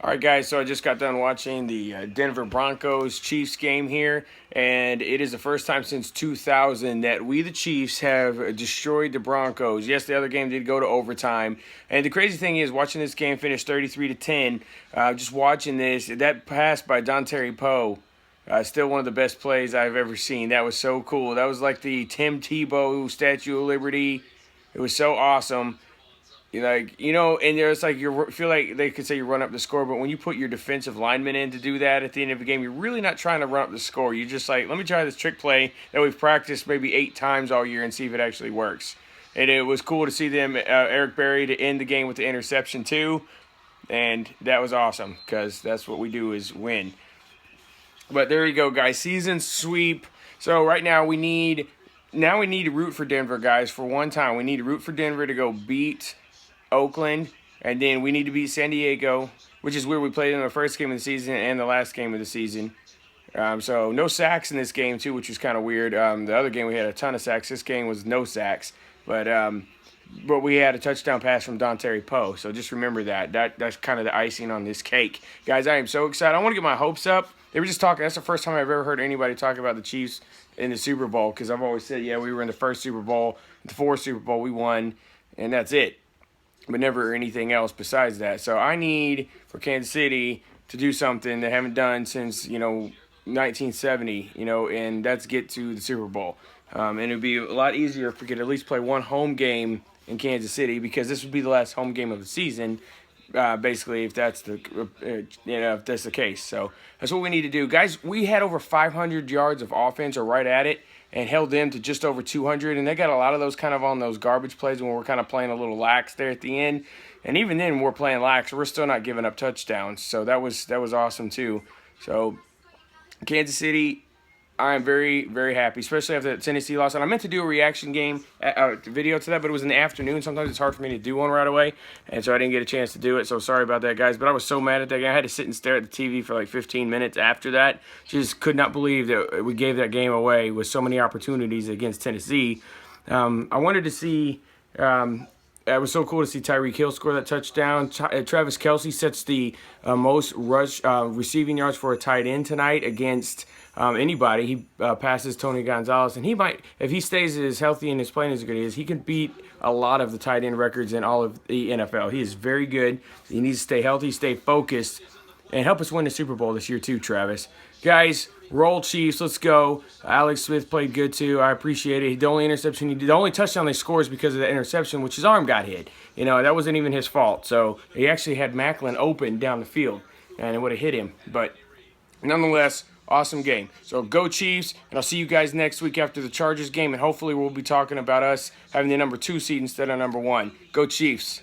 All right, guys, so I just got done watching the Denver Broncos Chiefs game here, and it is the first time since 2000 that we, the Chiefs, have destroyed the Broncos. Yes, the other game did go to overtime, and the crazy thing is, watching this game finish 33-10, just watching this, that pass by Dontari Poe, still one of the best plays I've ever seen. That was so cool. That was like the Tim Tebow Statue of Liberty. It was so awesome. And there's like you feel like they could say you run up the score, but when you put your defensive lineman in to do that at the end of the game, you're really not trying to run up the score. You're just like, let me try this trick play that we've practiced maybe 8 times all year and see if it actually works. And it was cool to see them, Eric Berry, to end the game with the interception too, and that was awesome because that's what we do is win. But there you go, guys. Season sweep. So right now we need to root for Denver, guys. For one time, we need to root for Denver to go beat Oakland, and then we need to beat San Diego, which is where we played in the first game of the season and the last game of the season. So no sacks in this game too, which was kind of weird. The other game we had a ton of sacks. This game was no sacks, but we had a touchdown pass from Dontari Poe. So just remember that's kind of the icing on this cake, guys. I am so excited. I want to get my hopes up. They were just talking. That's the first time I've ever heard anybody talk about the Chiefs in the Super Bowl, because I've always said, yeah, we were in the first Super Bowl, the fourth Super Bowl we won, and that's it. But never anything else besides that. So I need for Kansas City to do something they haven't done since 1970, and that's get to the Super Bowl. And it would be a lot easier if we could at least play one home game in Kansas City, because this would be the last home game of the season, basically, if that's the case. So that's what we need to do, guys. We had over 500 yards of offense, or right at it, and held them to just over 200. And they got a lot of those kind of on those garbage plays when we're kind of playing a little lax there at the end. And even then, we're playing lax. We're still not giving up touchdowns. So that was awesome too. So Kansas City, I am very, very happy, especially after the Tennessee loss. And I meant to do a reaction game video to that, but it was in the afternoon. Sometimes it's hard for me to do one right away, and so I didn't get a chance to do it. So sorry about that, guys. But I was so mad at that game. I had to sit and stare at the TV for like 15 minutes after that. Just could not believe that we gave that game away with so many opportunities against Tennessee. I wanted to see. It was so cool to see Tyreek Hill score that touchdown. Travis Kelce sets the most receiving yards for a tight end tonight against anybody. He passes Tony Gonzales, and he might, if he stays as healthy and is playing as good as he can beat a lot of the tight end records in all of the NFL. He is very good. He needs to stay healthy, stay focused, and help us win the Super Bowl this year too, Travis. Guys, roll Chiefs. Let's go. Alex Smith played good too. I appreciate it. The only touchdown they scored is because of the interception, which his arm got hit. That wasn't even his fault. So he actually had Macklin open down the field, and it would have hit him. But nonetheless, awesome game. So go Chiefs, and I'll see you guys next week after the Chargers game, and hopefully we'll be talking about us having the number 2 seed instead of number 1. Go Chiefs.